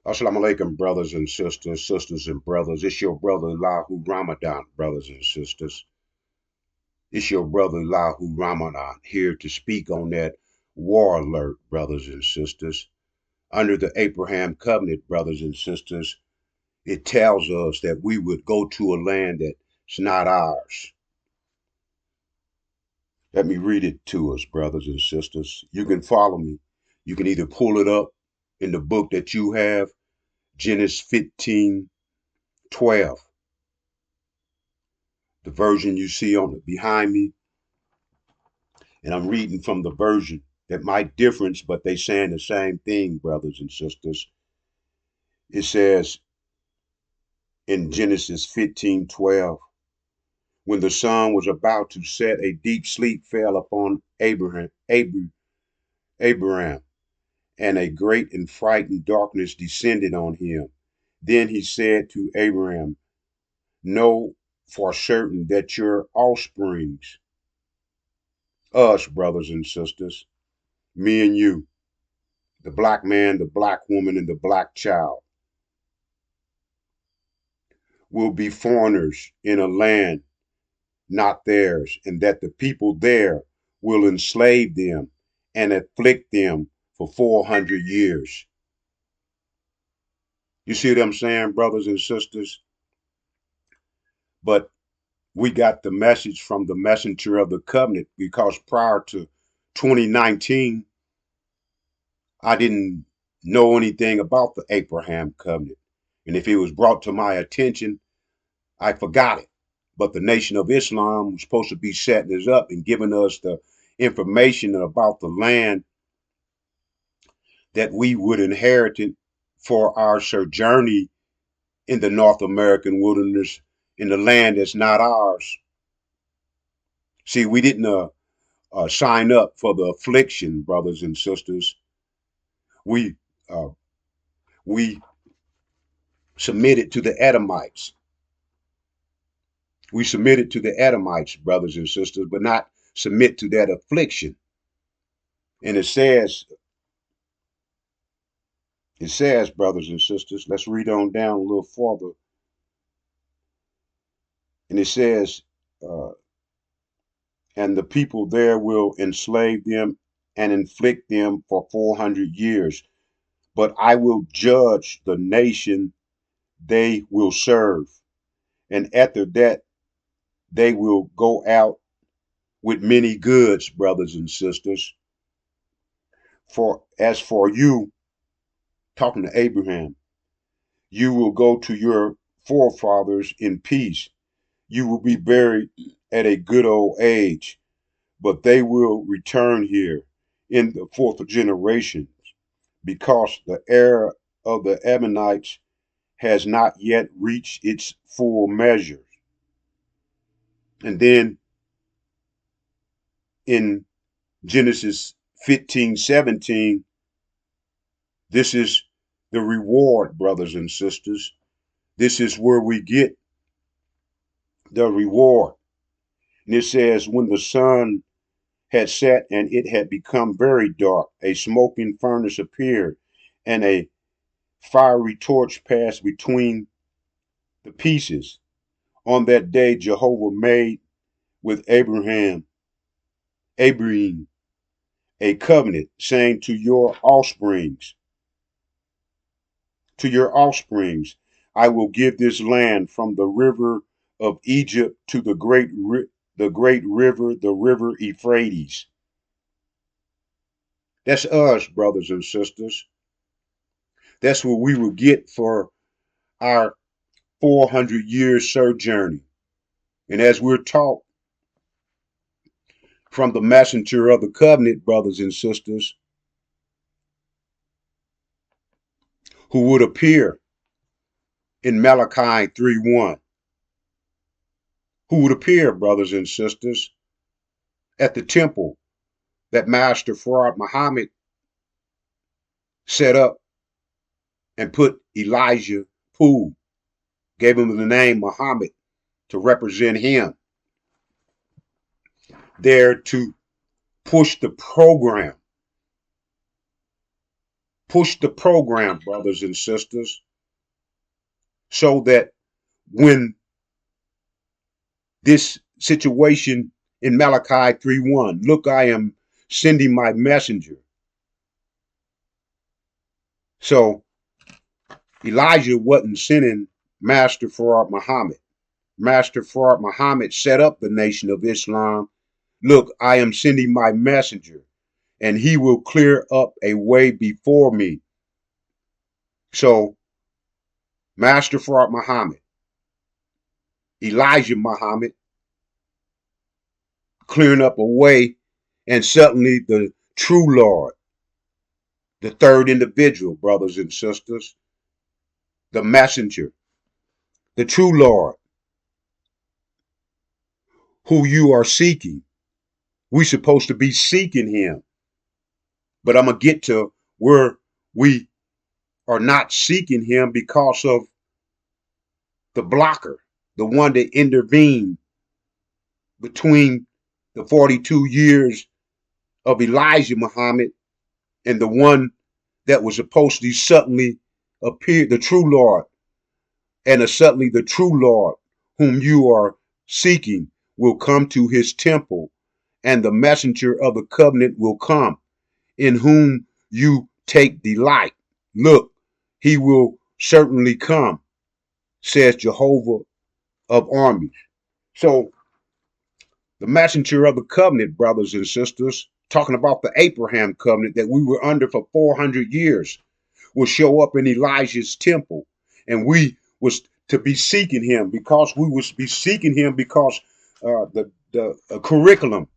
Assalamu alaikum, brothers and sisters, sisters and brothers. It's your brother Lahu Ramadan, brothers and sisters. It's your brother Lahu Ramadan here to speak on that war alert, brothers and sisters. Under the Abraham covenant, brothers and sisters, it tells us that we would go to a land that's not ours. Let me read it to us, brothers and sisters. You can follow me. You can either pull it up in the book that you have, Genesis 15:12. The version you see on it behind me, and I'm reading from the version that might difference, but they saying the same thing, brothers and sisters. It says in Genesis 15:12, when the sun was about to set, a deep sleep fell upon Abraham, and a great and frightened darkness descended on him. Then he said to Abraham, know for certain that your offsprings, us, brothers and sisters, me and you, the black man, the black woman, and the black child, will be foreigners in a land not theirs, and that the people there will enslave them and afflict them for 400 years. You see what I'm saying, brothers and sisters? But we got the message from the messenger of the covenant because prior to 2019, I didn't know anything about the Abraham covenant. And if it was brought to my attention, I forgot it. But the Nation of Islam was supposed to be setting us up and giving us the information about the land that we would inherit for our sojourning in the North American wilderness in the land that's not ours. See, we didn't sign up for the affliction, brothers and sisters. We uh, we submitted to the Edomites. We submitted to the Edomites, brothers and sisters, but not submit to that affliction. And it says, brothers and sisters, let's read on down a little further. And it says, uh, and the people there will enslave them and inflict them for 400 years. But I will judge the nation they will serve. And after that, they will go out with many goods, brothers and sisters. For as for you, talking to Abraham, you will go to your forefathers in peace. You will be buried at a good old age, but they will return here in the fourth generation, because the era of the Ammonites has not yet reached its full measure. And then in Genesis 15:17, this is the reward, brothers and sisters. This is where we get the reward. And it says, when the sun had set and it had become very dark, a smoking furnace appeared, and a fiery torch passed between the pieces. On that day, Jehovah made with Abraham, a covenant, saying to your offsprings, I will give this land from the river of Egypt to the great river, the river Euphrates. That's us, brothers and sisters. That's what we will get for our 400 years sojourning. And as we're taught from the messenger of the covenant, brothers and sisters, who would appear in Malachi 3:1, who would appear, brothers and sisters, at the temple that Master Farad Muhammad set up and put Elijah Poole, gave him the name Muhammad to represent him, there to push the program push the program, brothers and sisters, so that when this situation in Malachi 3:1, look, I am sending my messenger. So Elijah wasn't sending Master Farad Muhammad. Master Farad Muhammad set up the Nation of Islam. Look, I am sending my messenger, and he will clear up a way before me. So Master Farad Muhammad, Elijah Muhammad, clearing up a way, and suddenly the true Lord, the third individual, brothers and sisters, the messenger, the true Lord, who you are seeking. We supposed to be seeking him. But I'm going to get to where we are not seeking him because of the blocker, the one that intervened between the 42 years of Elijah Muhammad and the one that was supposed to suddenly appear, the true Lord, and suddenly the true Lord whom you are seeking will come to his temple, and the messenger of the covenant will come, in whom you take delight. Look, he will certainly come, says Jehovah of armies. So the messenger of the covenant, brothers and sisters, talking about the Abraham covenant that we were under for 400 years, will show up in Elijah's temple, and we was to be seeking him because we was be seeking him because the curriculum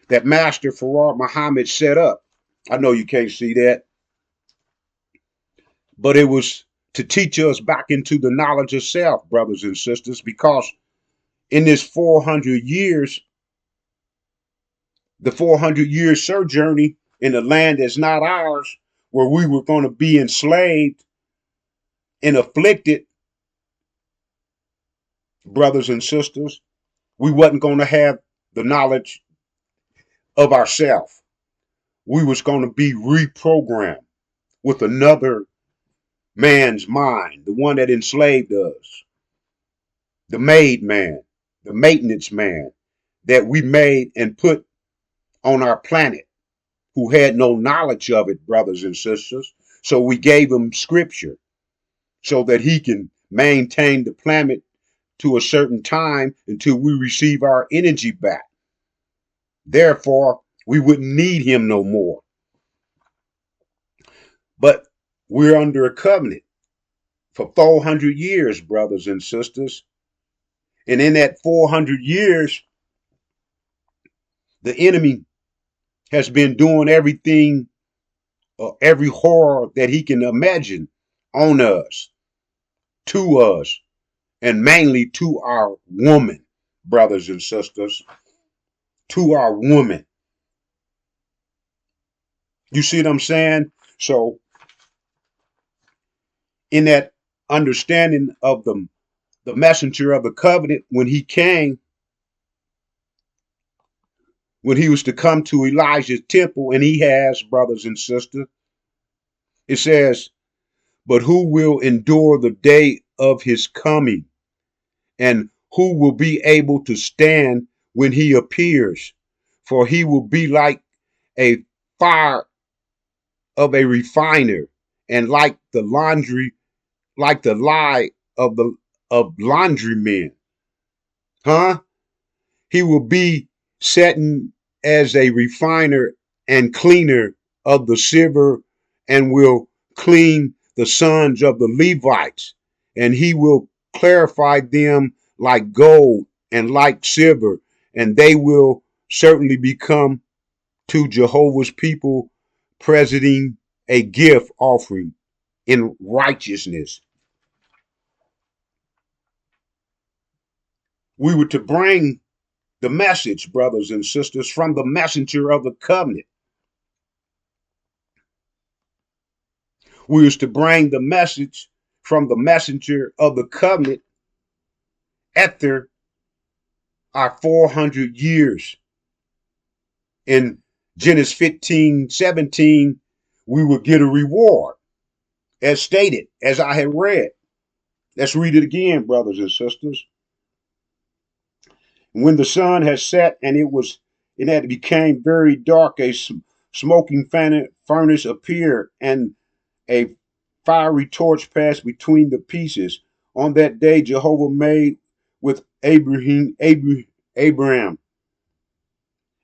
that Master Farad Muhammad set up. I know you can't see that, but it was to teach us back into the knowledge of self, brothers and sisters, because in this 400 years, the 400-year sojourning in a land that's not ours, where we were going to be enslaved and afflicted, brothers and sisters, we wasn't going to have the knowledge of ourself. We was going to be reprogrammed with another man's mind, the one that enslaved us, the made man, the maintenance man that we made and put on our planet, who had no knowledge of it, brothers and sisters. So we gave him scripture so that he can maintain the planet to a certain time until we receive our energy back. Therefore, we wouldn't need him no more. But we're under a covenant for 400 years, brothers and sisters. And in that 400 years, the enemy has been doing everything, every horror that he can imagine on us, to us, and mainly to our woman, brothers and sisters, to our woman. You see what I'm saying? So, in that understanding of the messenger of the covenant, when he came, when he was to come to Elijah's temple, and he has, brothers and sisters, it says, but who will endure the day of his coming? And who will be able to stand when he appears? For he will be like a fire of a refiner, and like the laundry, like the lye of laundrymen. Huh? He will be setting as a refiner and cleaner of the silver, and will clean the sons of the Levites, and he will clarify them like gold and like silver, and they will certainly become to Jehovah's people presenting a gift offering in righteousness. We were to bring the message, brothers and sisters, from the messenger of the covenant. We was to bring the message from the messenger of the covenant after our 400 years. In Genesis 15:17, we would get a reward, as stated, as I had read. Let's read it again, brothers and sisters. When the sun had set and it had became very dark, a smoking furnace appeared, and a fiery torch passed between the pieces. On that day, Jehovah made with Abraham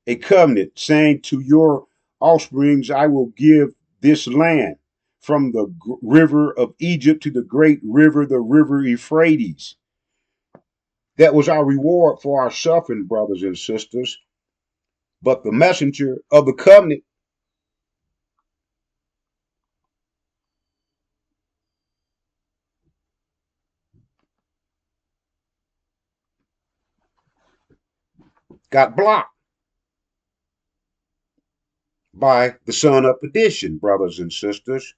a covenant, saying, "To your offsprings I will give this land, from the river of Egypt to the great river, the river Euphrates." That was our reward for our suffering, brothers and sisters. But the messenger of the covenant got blocked by the son of perdition, brothers and sisters,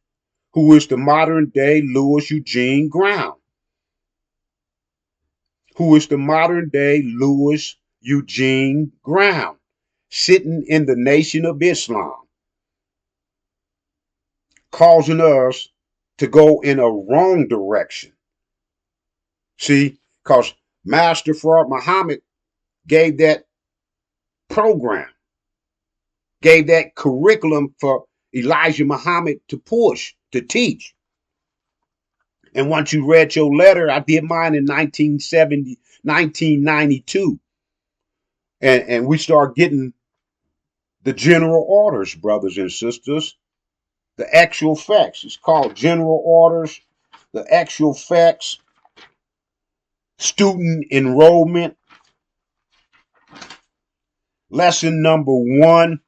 who is the modern day Louis Eugene Brown, who is the modern day Louis Eugene Brown, sitting in the Nation of Islam, causing us to go in a wrong direction. See, because Master Fard Muhammad gave that program, gave that curriculum for Elijah Muhammad to push, to teach. And once you read your letter, I did mine in 1992. And we start getting the general orders, brothers and sisters, the actual facts. It's called general orders, the actual facts, student enrollment, lesson number 1.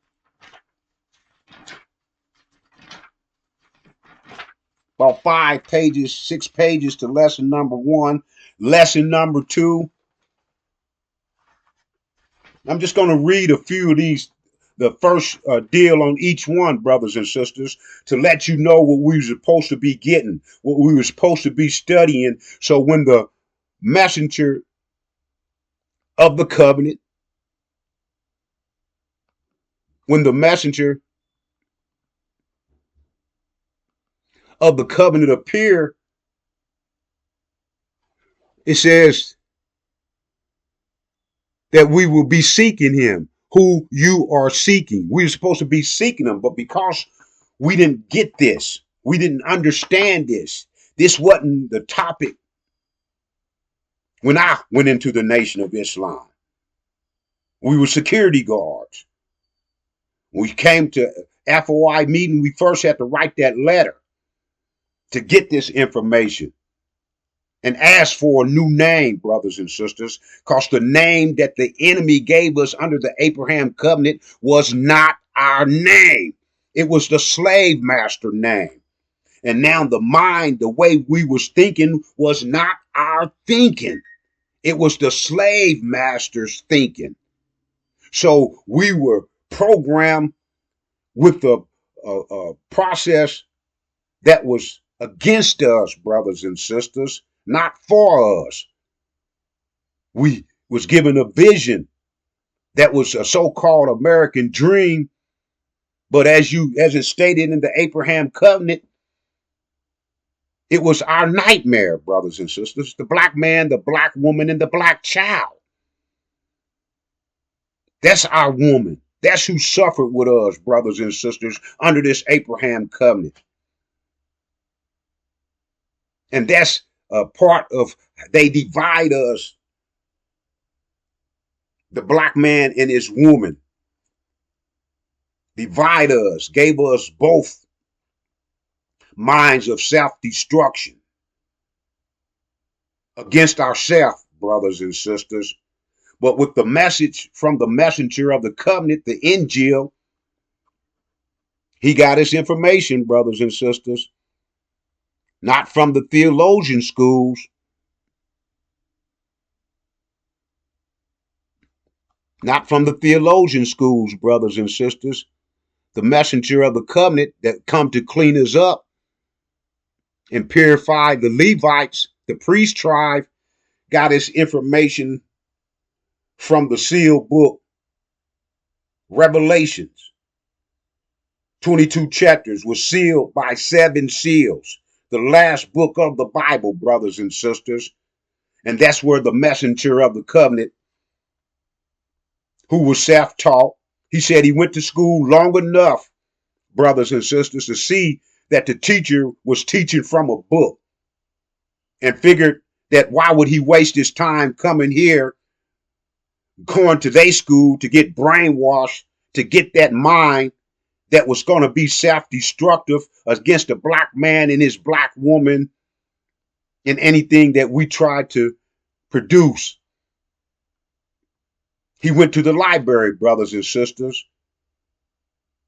About 5 pages, 6 pages to lesson number 1. Lesson number 2. I'm just going to read a few of these, the first deal on each one, brothers and sisters, to let you know what we were supposed to be getting, what we were supposed to be studying. So when the messenger of the covenant, when the messenger of the covenant appear, it says that we will be seeking him, who you are seeking. We were supposed to be seeking him, but because we didn't get this, we didn't understand this wasn't the topic when I went into the Nation of Islam. We were security guards. When we came to FOI meeting, we first had to write that letter to get this information and ask for a new name, brothers and sisters, because the name that the enemy gave us under the Abraham covenant was not our name. It was the slave master name. And now the mind, the way we was thinking was not our thinking. It was the slave master's thinking. So we were programmed with a process that was against us, brothers and sisters, not for us. We was given a vision that was a so-called American dream, but as it's stated in the Abraham covenant, it was our nightmare, brothers and sisters. The black man, the black woman, and the black child. That's our woman. That's who suffered with us, brothers and sisters, under this Abraham covenant. And that's a part of, they divide us, the black man and his woman. Divide us, gave us both minds of self-destruction against ourselves, brothers and sisters. But with the message from the messenger of the covenant, the Injil, he got his information, brothers and sisters, not from the theologian schools, not from the theologian schools, brothers and sisters. The messenger of the covenant that come to clean us up and purify the Levites, the priest tribe, got his information from the sealed book, Revelations. 22 chapters was sealed by 7 seals. The last book of the Bible, brothers and sisters. And that's where the messenger of the covenant, who was self-taught, he said he went to school long enough, brothers and sisters, to see that the teacher was teaching from a book, and figured that why would he waste his time coming here, going to their school to get brainwashed, to get that mind that was going to be self-destructive against a black man and his black woman in anything that we tried to produce. He went to the library, brothers and sisters,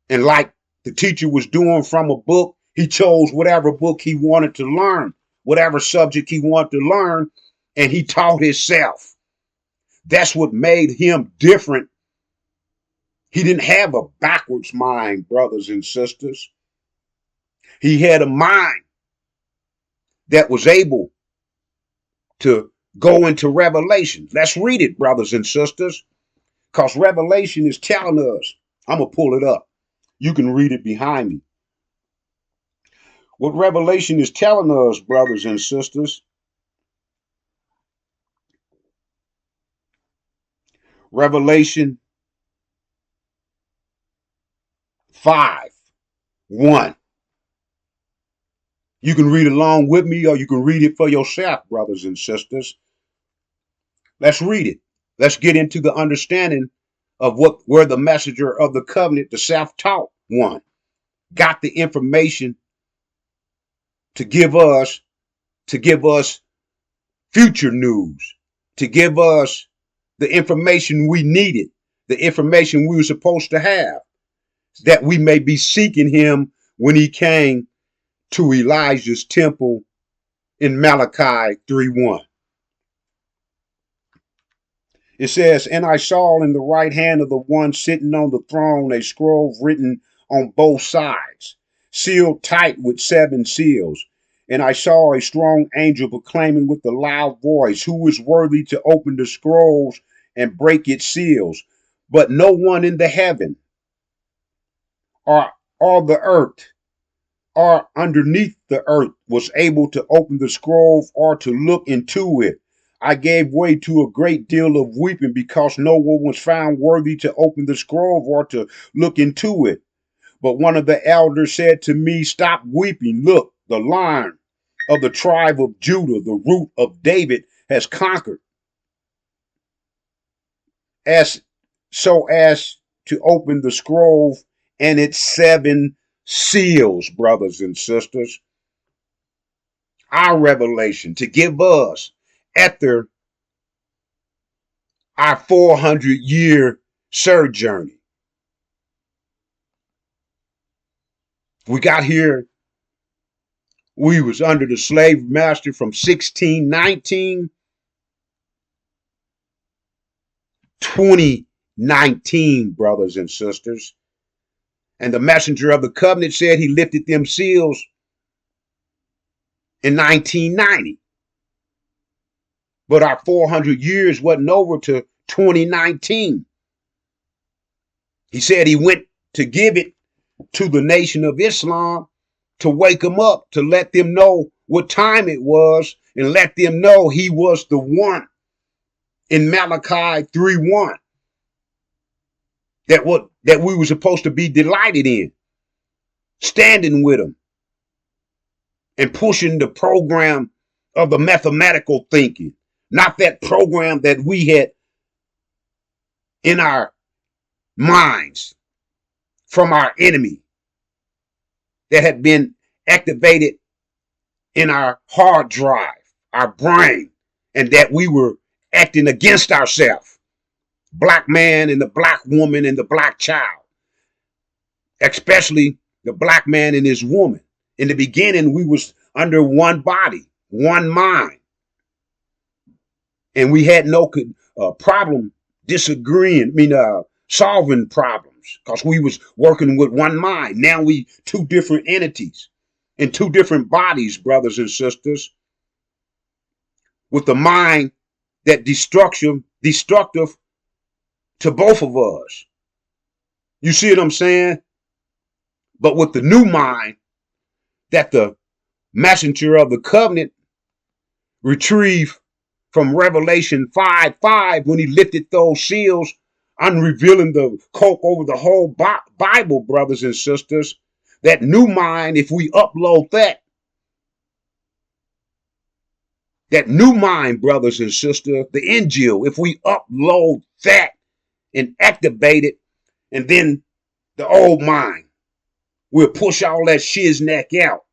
and like the teacher was doing from a book, he chose whatever book he wanted to learn, whatever subject he wanted to learn, and he taught himself. That's what made him different. He didn't have a backwards mind, brothers and sisters. He had a mind that was able to go into Revelation. Let's read it, brothers and sisters, because Revelation is telling us. I'm going to pull it up. You can read it behind me. What Revelation is telling us, brothers and sisters, Revelation 5:1. You can read along with me, or you can read it for yourself, brothers and sisters. Let's read it. Let's get into the understanding of where the messenger of the covenant, the self-taught one, got the information to give us future news, to give us the information we needed, the information we were supposed to have, that we may be seeking him when he came to Elijah's temple in Malachi 3:1. It says, and I saw in the right hand of the one sitting on the throne a scroll written on both sides, sealed tight with 7 seals. And I saw a strong angel proclaiming with a loud voice, who is worthy to open the scrolls and break its seals? But no one in the heaven or the earth or underneath the earth was able to open the scroll or to look into it. I gave way to a great deal of weeping because no one was found worthy to open the scroll or to look into it. But one of the elders said to me, stop weeping. Look, the Lion of the tribe of Judah, the root of David, has conquered as to open the scroll and its 7 seals, brothers and sisters. Our revelation to give us after our 400-year sojourn. We got here, we was under the slave master from 1619, 2019, brothers and sisters. And the messenger of the covenant said he lifted them seals in 1990. But our 400 years wasn't over to 2019. He said he went to give it to the Nation of Islam, to wake them up, to let them know what time it was, and let them know he was the one in Malachi 3:1 that we were supposed to be delighted in, standing with him and pushing the program of the mathematical thinking, not that program that we had in our minds from our enemy that had been activated in our hard drive, our brain, and that we were acting against ourselves. Black man and the black woman and the black child, especially the black man and his woman. In the beginning, we was under one body, one mind, and we had no problem solving problems because we was working with one mind. Now we 2 different entities in 2 different bodies, brothers and sisters, with the mind that destructive to both of us. You see what I'm saying? But with the new mind that the messenger of the covenant retrieved from Revelation 5:5 when he lifted those seals, unrevealing the coke over the whole Bible, brothers and sisters, that new mind, if we upload that new mind, brothers and sisters, the Injil, if we upload that and activate it, and then the old mind will push all that shizneck out.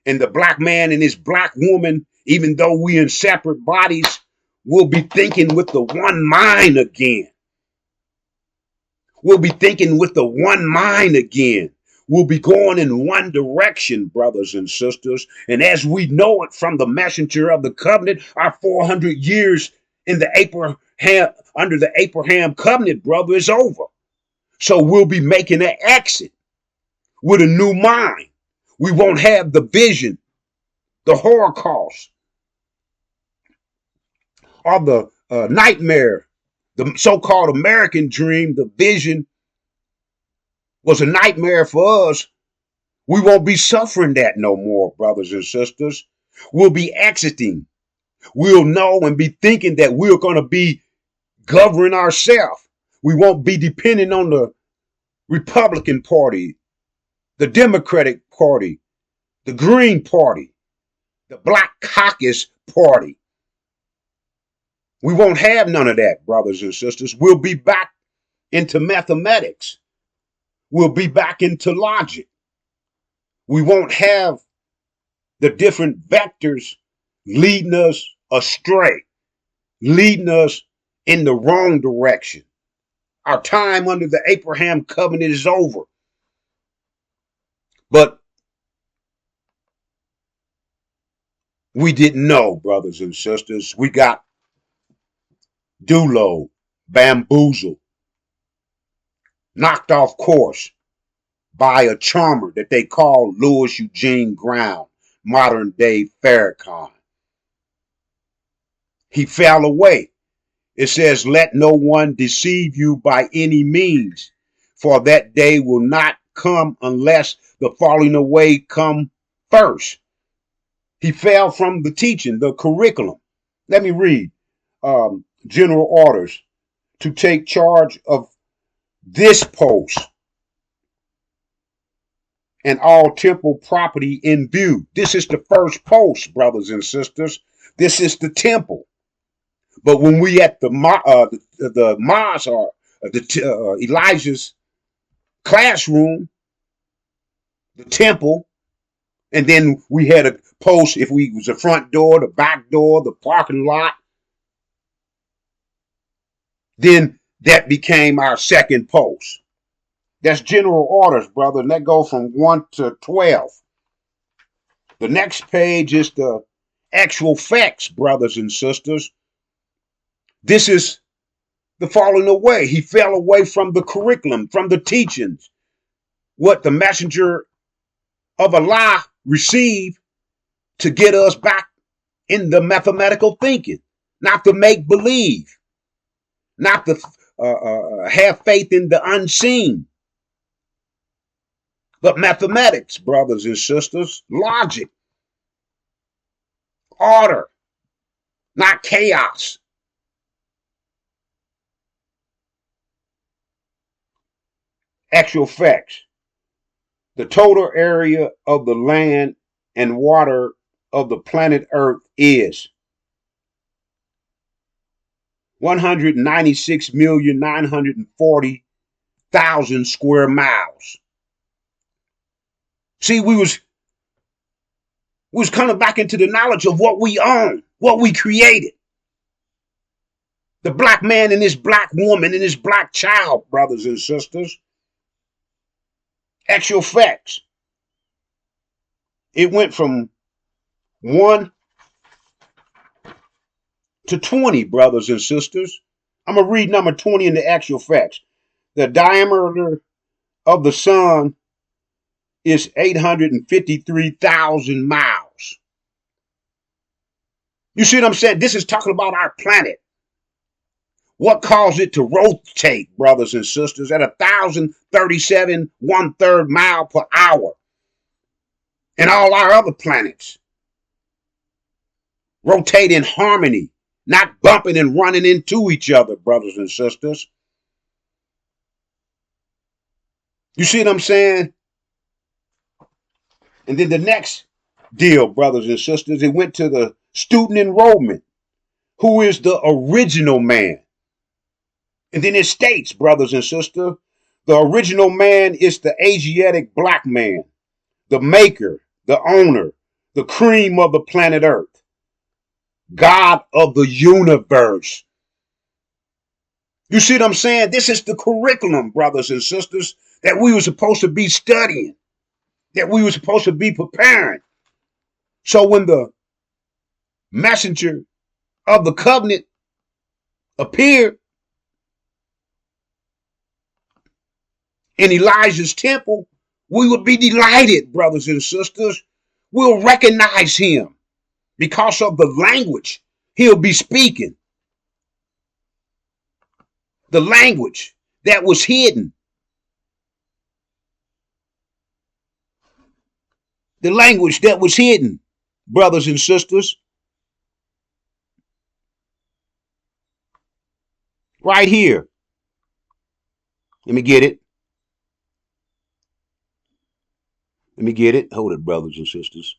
And the black man and his black woman, even though we in separate bodies, will be thinking with the one mind again. We'll be thinking with the one mind again. We'll be going in one direction, brothers and sisters. And as we know it from the messenger of the covenant, our 400 years in the under the Abraham covenant, brother, is over. So we'll be making an exit with a new mind. We won't have the vision, the Holocaust, or the nightmare, the so-called American dream. The vision was a nightmare for us. We won't be suffering that no more, brothers and sisters. We'll be exiting. We'll know and be thinking that we're going to be governing ourselves. We won't be depending on the Republican Party, the Democratic Party, the Green Party, the Black Caucus Party. We won't have none of that, brothers and sisters. We'll be back into mathematics. We'll be back into logic. We won't have the different vectors leading us astray, leading us in the wrong direction. Our time under the Abraham covenant is over. But we didn't know, brothers and sisters. We got dulo, bamboozled, knocked off course by a charmer that they call Louis Eugene Brown, modern day Farrakhan. He fell away. It says, let no one deceive you by any means, for that day will not come unless the falling away come first. He fell from the teaching, the curriculum. Let me read general orders to take charge of this post and all temple property in view. This is the first post, brothers and sisters. This is the temple. But when we at the mosque or Elijah's classroom, the temple, and then we had a post if we was the front door, the back door, the parking lot, then that became our second post. That's general orders, brother, and that goes from 1 to 12. The next page is the actual facts, brothers and sisters. This is the falling away. He fell away from the curriculum, from the teachings. What the messenger of Allah received to get us back in the mathematical thinking, not to make believe, not to have faith in the unseen, but mathematics, brothers and sisters, logic, order, not chaos. Actual facts. The total area of the land and water of the planet Earth is 196,940,000 square miles. See, we was coming back into the knowledge of what we own, what we created. The black man and his black woman and his black child, brothers and sisters. Actual facts. It went from 1 to 20, brothers and sisters. I'm going to read number 20 in the actual facts. The diameter of the sun is 853,000 miles. You see what I'm saying? This is talking about our planet. What caused it to rotate, brothers and sisters, at 1,037 1/3 mile per hour? And all our other planets rotate in harmony, not bumping and running into each other, brothers and sisters. You see what I'm saying? And then the next deal, brothers and sisters, it went to the student enrollment, who is the original man. And then it states, brothers and sisters, the original man is the Asiatic black man, the maker, the owner, the cream of the planet Earth, God of the universe. You see what I'm saying? This is the curriculum, brothers and sisters, that we were supposed to be studying, that we were supposed to be preparing. So when the messenger of the covenant appeared in Elijah's temple, we would be delighted, brothers and sisters. We'll recognize him because of the language he'll be speaking. The language that was hidden. The language that was hidden, brothers and sisters. Right here. Let me get it. Let me get it. Hold it, brothers and sisters.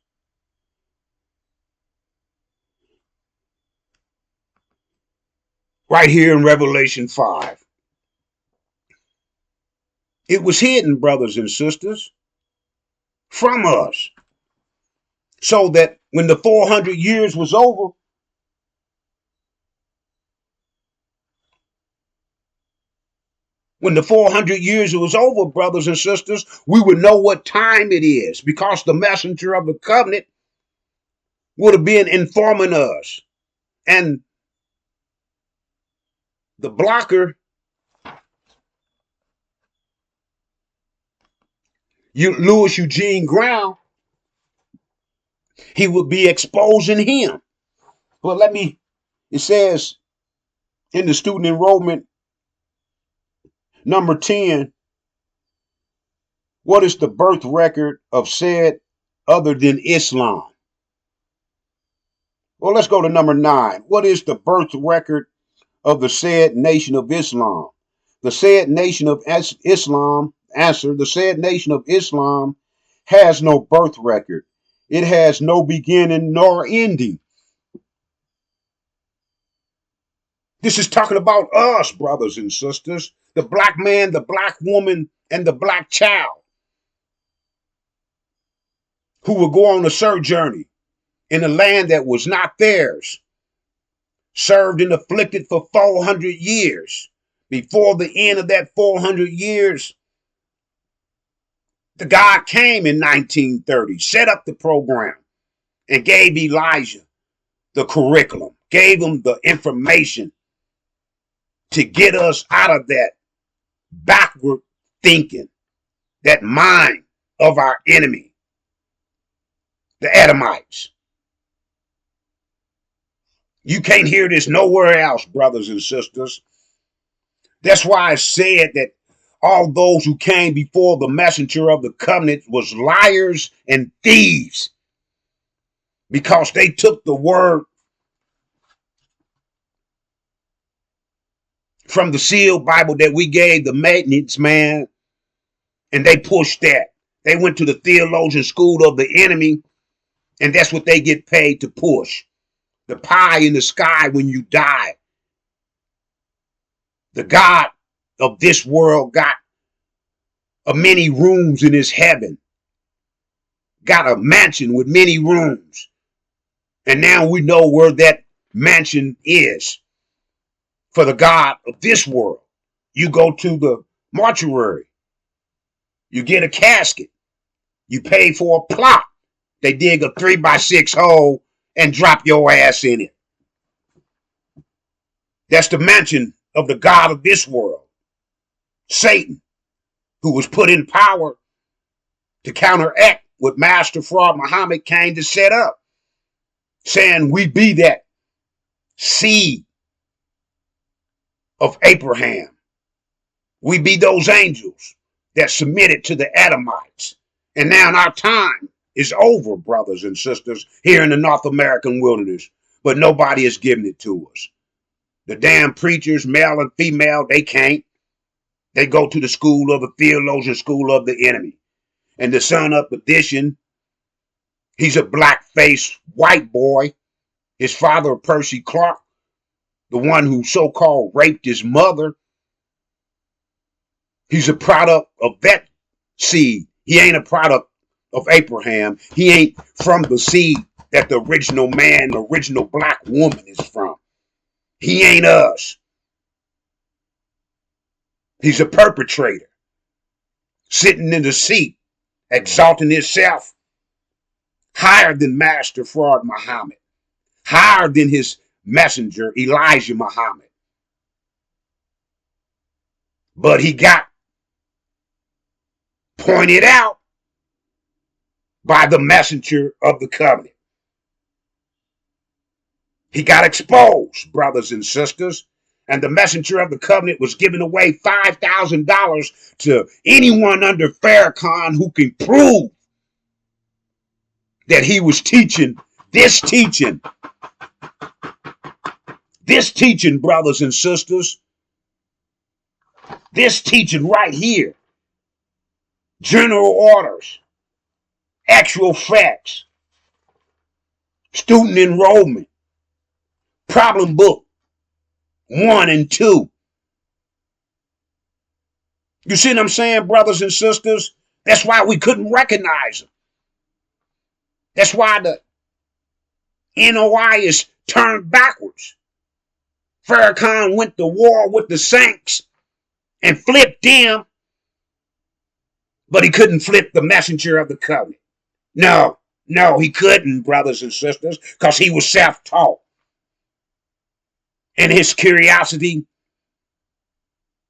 Right here in Revelation 5. It was hidden, brothers and sisters, from us. So that when the 400 years was over, when the 400 years was over, brothers and sisters, we would know what time it is because the messenger of the covenant would have been informing us. And the blocker, Louis Eugene Brown, he would be exposing him. But it says in the student enrollment, number 10, what is the birth record of said other than Islam? Well, let's go to number 9. What is the birth record of the said nation of Islam? The said nation of Islam, answer, the said nation of Islam has no birth record. It has no beginning nor ending. This is talking about us, brothers and sisters, the black man, the black woman, and the black child who will go on a sojourner in a land that was not theirs, served and afflicted for 400 years. Before the end of that 400 years, the God came in 1930, set up the program, and gave Elijah the curriculum, gave him the information to get us out of that backward thinking, that mind of our enemy, the Edomites. You can't hear this nowhere else, brothers and sisters. That's why I said that all those who came before the messenger of the covenant was liars and thieves, because they took the word from the sealed Bible that we gave the maintenance man, and they pushed that. They went to the theologian school of the enemy, and that's what they get paid to push. The pie in the sky when you die. The God of this world got many rooms in his heaven. Got a mansion with many rooms. And now we know where that mansion is for the God of this world. You go to the mortuary. You get a casket. You pay for a plot. They dig a 3x6 hole and drop your ass in it. That's the mansion of the God of this world, Satan, who was put in power to counteract what Master Fraud Muhammad came to set up, saying we be that seed of Abraham. We be those angels that submitted to the Adamites. And now our time is over, brothers and sisters, here in the North American wilderness. But nobody is giving it to us. The damn preachers, male and female, they can't. They go to the school of the theologian, school of the enemy. And the son of perdition, he's a black-faced white boy. His father, Percy Clark, the one who so-called raped his mother, he's a product of that seed. He ain't a product of Abraham. He ain't from the seed that the original man, the original black woman is from. He ain't us. He's a perpetrator, sitting in the seat, exalting himself higher than Master Fraud Muhammad, higher than his messenger, Elijah Muhammad. But he got pointed out by the messenger of the covenant. He got exposed, brothers and sisters. And the messenger of the covenant was giving away $5,000 to anyone under Farrakhan who can prove that he was teaching this teaching, brothers and sisters, this teaching right here. General orders, actual facts, student enrollment, problem book 1 and 2. You see what I'm saying, brothers and sisters? That's why we couldn't recognize them. That's why the NOI is turned backwards. Farrakhan went to war with the Saints and flipped them, but he couldn't flip the messenger of the covenant. No, he couldn't, brothers and sisters, because he was self-taught. And his curiosity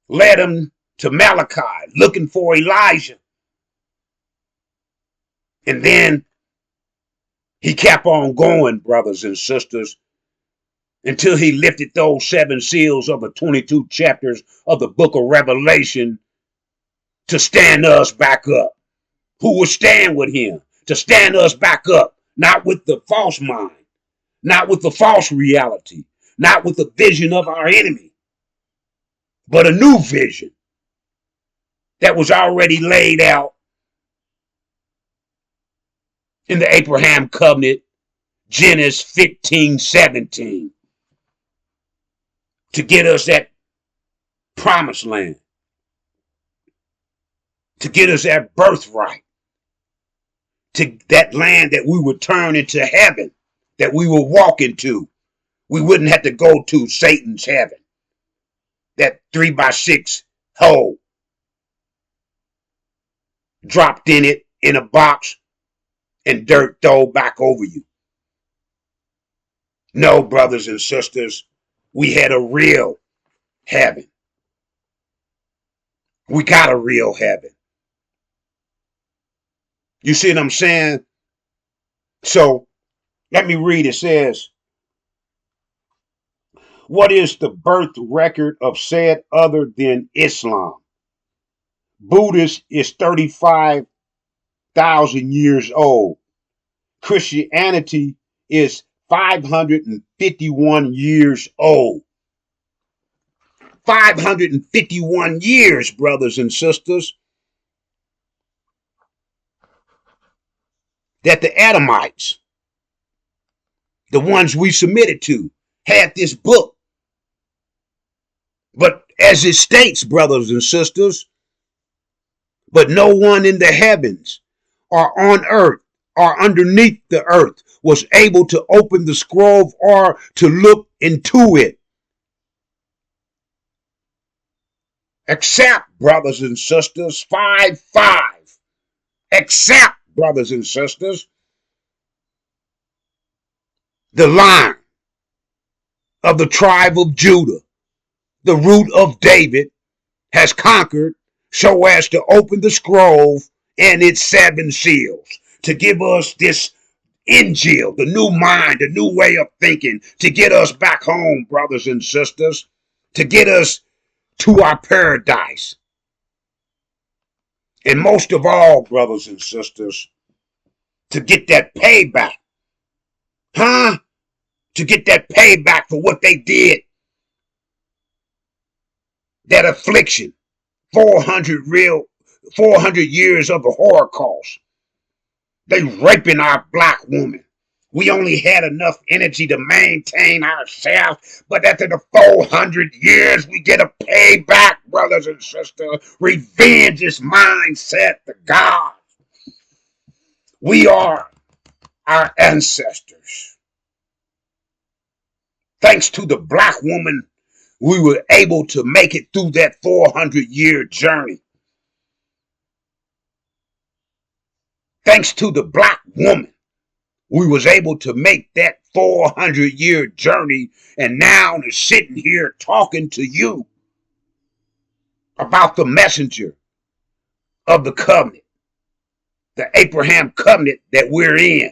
led him to Malachi, looking for Elijah. And then he kept on going, brothers and sisters, until he lifted those 7 seals of the 22 chapters of the book of Revelation to stand us back up. Who would stand with him? To stand us back up, not with the false mind, not with the false reality, not with the vision of our enemy, but a new vision that was already laid out in the Abraham covenant, Genesis 15:17, to get us that promised land, to get us that birthright, to that land that we would turn into heaven, that we will walk into. We wouldn't have to go to Satan's heaven, that 3x6 hole, dropped in it in a box and dirt thrown back over you. No, brothers and sisters, we had a real heaven. We got a real heaven. You see what I'm saying? So let me read. It says, what is the birth record of said other than Islam? Buddhist is 35,000 years old. Christianity is 551 years old. 551 years, brothers and sisters, that the Adamites, the ones we submitted to, had this book. But as it states, brothers and sisters, but no one in the heavens or on earth or underneath the earth was able to open the scroll or to look into it. Except, brothers and sisters, 5:5. Except, brothers and sisters, the line of the tribe of Judah, the root of David, has conquered so as to open the scroll and its 7 seals, to give us this Injil, the new mind, the new way of thinking, to get us back home, brothers and sisters. to get us to our paradise. And most of all, brothers and sisters, to get that payback. Huh? To get that payback for what they did. That affliction. 400 years of the Holocaust. They raping our black woman. We only had enough energy to maintain ourselves, but after the 400 years, we get a payback, brothers and sisters. Revenge is mindset to God. We are our ancestors. Thanks to the black woman, we were able to make it through that 400-year journey. Thanks to the black woman, we was able to make that 400-year journey, and now they're sitting here talking to you about the messenger of the covenant, the Abraham covenant that we're in,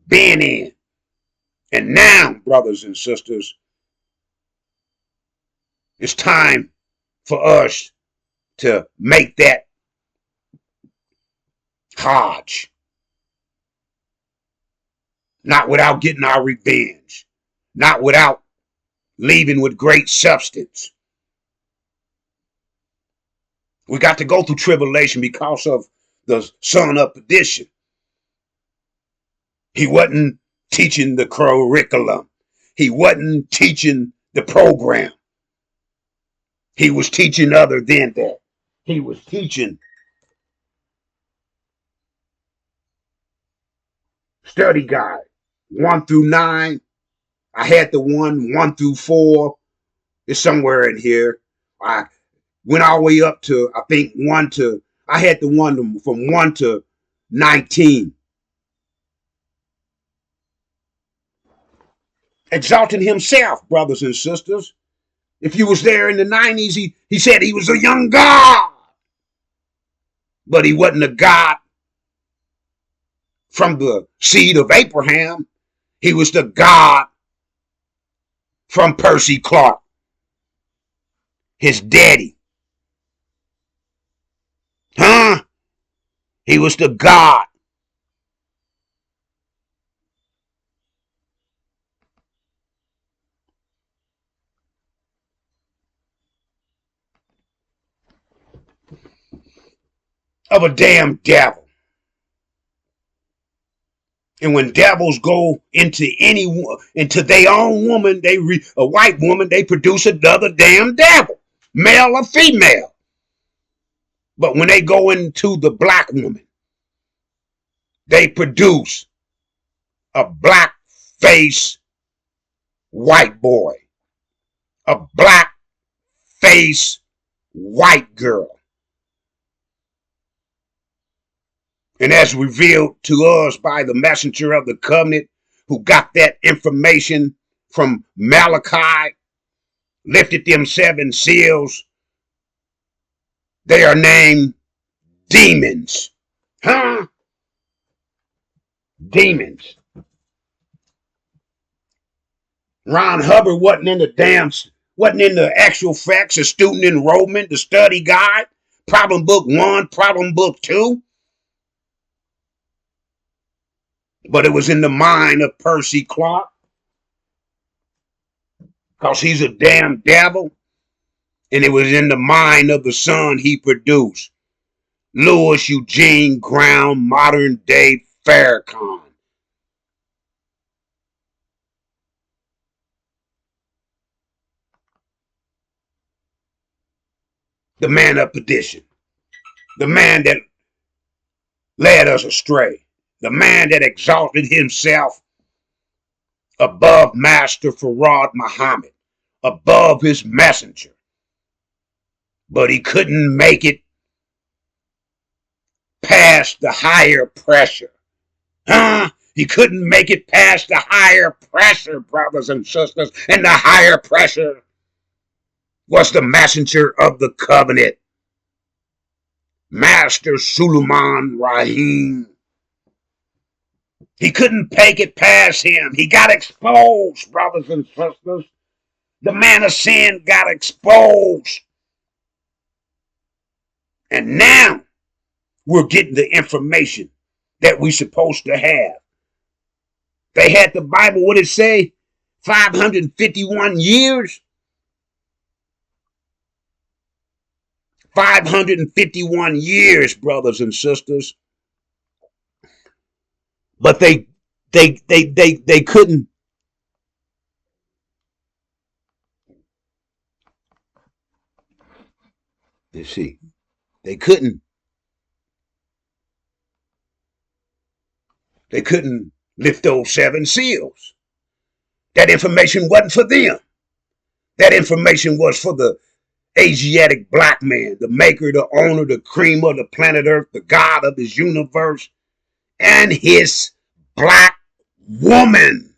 been in. And now, brothers and sisters, it's time for us to make that Hajj. Not without getting our revenge. Not without leaving with great substance. We got to go through tribulation because of the son of perdition. He wasn't teaching the curriculum. He wasn't teaching the program. He was teaching other than that. He was teaching study guide 1 through 9. I had the 1 through 4. It's somewhere in here. I went all the way up to, I think, I had the one from 1 to 19. Exalting himself, brothers and sisters. If you was there in the 90s, he said he was a young God. But he wasn't a God from the seed of Abraham. He was the God from Percy Clark, his daddy. Huh? He was the God of a damn devil. And when devils go into their own woman, a white woman, they produce another damn devil, male or female. But when they go into the black woman, they produce a black face white boy, a black face white girl. And as revealed to us by the messenger of the covenant, who got that information from Malachi, lifted them 7 seals, they are named demons. Huh? Demons. Ron Hubbard wasn't in the actual facts, the student enrollment, the study guide, problem book 1, problem book 2. But it was in the mind of Percy Clark, because he's a damn devil. And it was in the mind of the son he produced, Louis Eugene Ground, modern day Farrakhan. The man of perdition. The man that led us astray. The man that exalted himself above Master Farad Muhammad, above his messenger. But he couldn't make it past the higher pressure. Huh? He couldn't make it past the higher pressure, brothers and sisters. And the higher pressure was the messenger of the covenant, Master Suleiman Rahim. He couldn't make it past him. He got exposed, brothers and sisters. The man of sin got exposed. And now we're getting the information that we're supposed to have. They had the Bible, what did it say? 551 years? 551 years, brothers and sisters. But they couldn't. You see, they couldn't lift those seven seals. That information wasn't for them. That information was for the Asiatic black man, the maker, the owner, the cream of the planet Earth, the God of his universe, and his black woman.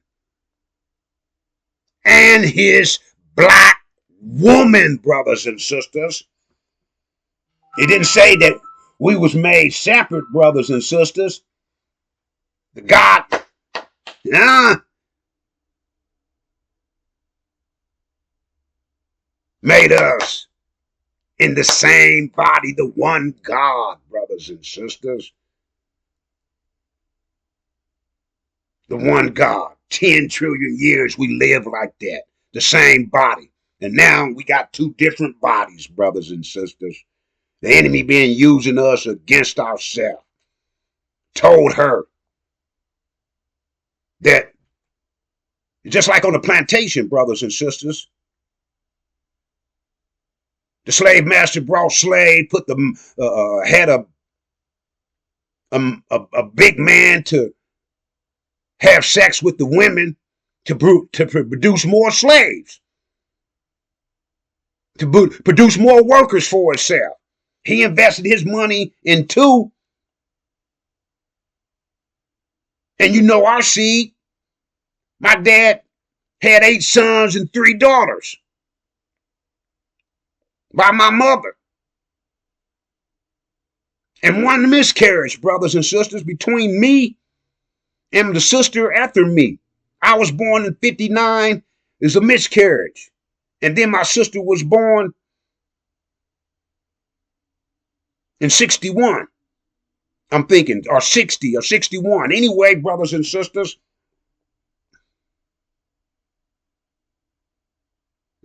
And his black woman, brothers and sisters. He didn't say that we was made separate, brothers and sisters. The God, made us in the same body, the one God, brothers and sisters. The one God. 10 trillion years we live like that. The same body. And now we got two different bodies, brothers and sisters. The enemy been using us against ourselves. Told her that, just like on the plantation, brothers and sisters, the slave master brought slave, put the had a big man to have sex with the women to produce more slaves, to produce more workers for himself. He invested his money in two. And you know our seed. My dad had 8 sons and 3 daughters by my mother. And one miscarriage, brothers and sisters, between me and the sister after me. I was born in 59. It's a miscarriage. And then my sister was born in 61. I'm thinking, or 60 or 61. Anyway, brothers and sisters,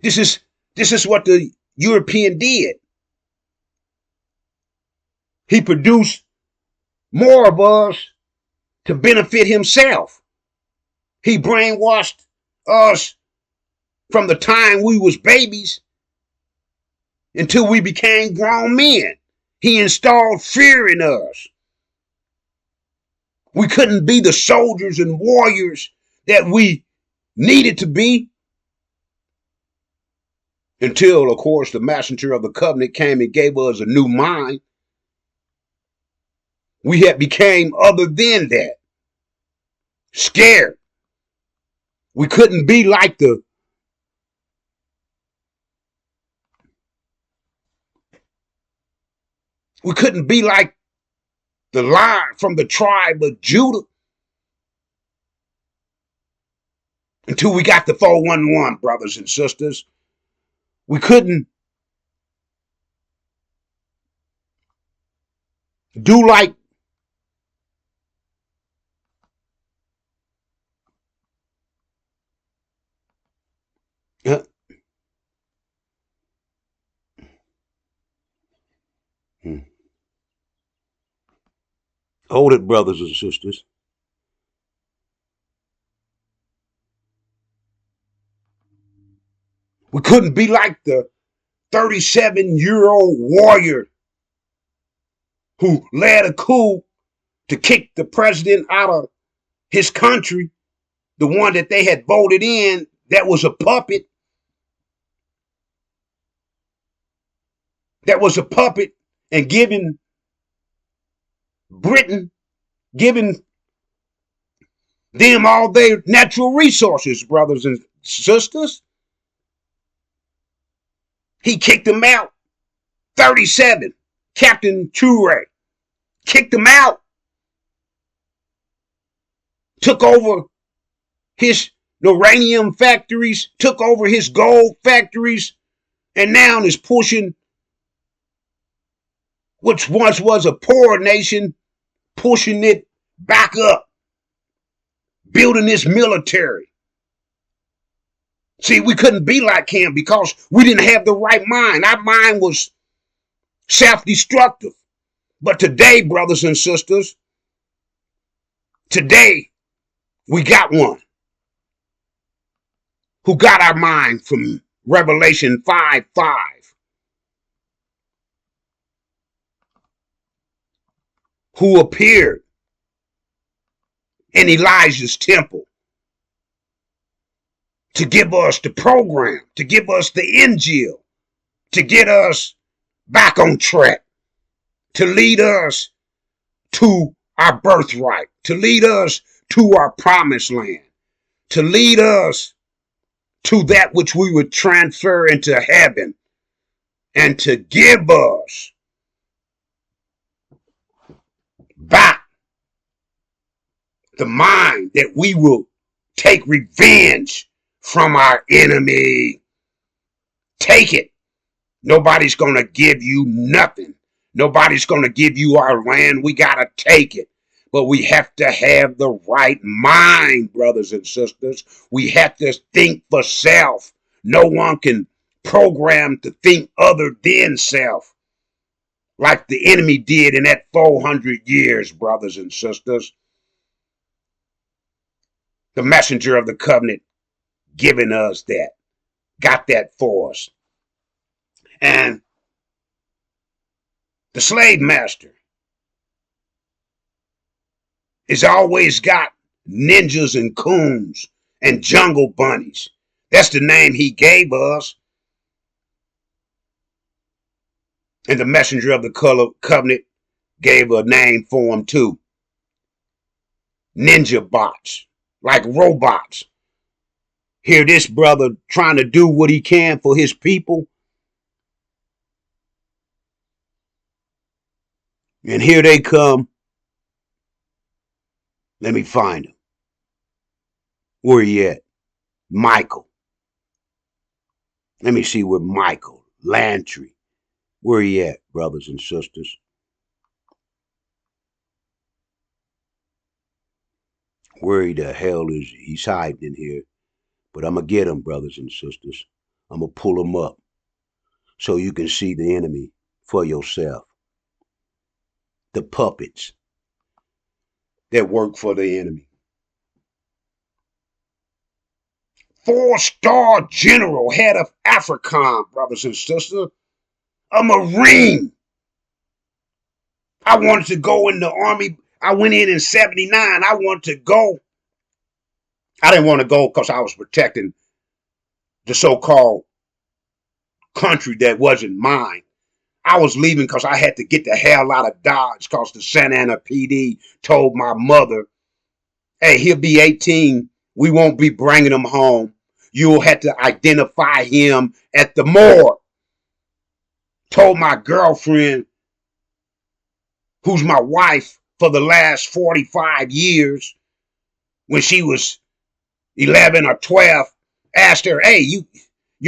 this is what the European did. He produced more of us to benefit himself. He brainwashed us from the time we was babies until we became grown men. He installed fear in us. We couldn't be the soldiers and warriors that we needed to be until, of course, the messenger of the covenant came and gave us a new mind. We had became other than that. Scared. We couldn't be like the lion from the tribe of Judah until we got the 411, brothers and sisters. We couldn't do like hold it, brothers and sisters. We couldn't be like the 37-year-old warrior who led a coup to kick the president out of his country, the one that they had voted in that was a puppet. That was a puppet and giving Britain, giving them all their natural resources, brothers and sisters. He kicked them out. 37, Captain Toure kicked them out. Took over his uranium factories, took over his gold factories, and now is pushing, which once was a poor nation, pushing it back up, building this military. See, we couldn't be like him because we didn't have the right mind. Our mind was self-destructive. But today, brothers and sisters, today we got one who got our mind from Revelation 5:5, who appeared in Elijah's temple to give us the program, to give us the Injil, to get us back on track, to lead us to our birthright, to lead us to our promised land, to lead us to that which we would transfer into heaven, and to give us back the mind that we will take revenge from our enemy. Take it. Nobody's going to give you nothing. Nobody's going to give you our land. We got to take it. But we have to have the right mind, brothers and sisters. We have to think for self. No one can program to think other than self, like the enemy did in that 400 years, brothers and sisters. The messenger of the covenant giving us that, got that for us. And the slave master has always got ninjas and coons and jungle bunnies. That's the name he gave us. And the messenger of the covenant gave a name for him too. Ninja bots, like robots. Hear this brother trying to do what he can for his people. And here they come. Let me find him. Where he at? Michael. Let me see where Michael Lantry. Where he at, brothers and sisters? Where the hell is he? He's hiding in here. But I'm going to get him, brothers and sisters. I'm going to pull him up so you can see the enemy for yourself. The puppets that work for the enemy. 4-star general, head of AFRICOM, brothers and sisters. A Marine. I wanted to go in the Army. I went in 79. I wanted to go. I didn't want to go because I was protecting the so-called country that wasn't mine. I was leaving because I had to get the hell out of Dodge because the Santa Ana PD told my mother, hey, he'll be 18. We won't be bringing him home. You'll have to identify him at the morgue. Told my girlfriend, who's my wife for the last 45 years, when she was 11 or 12, asked her, hey, you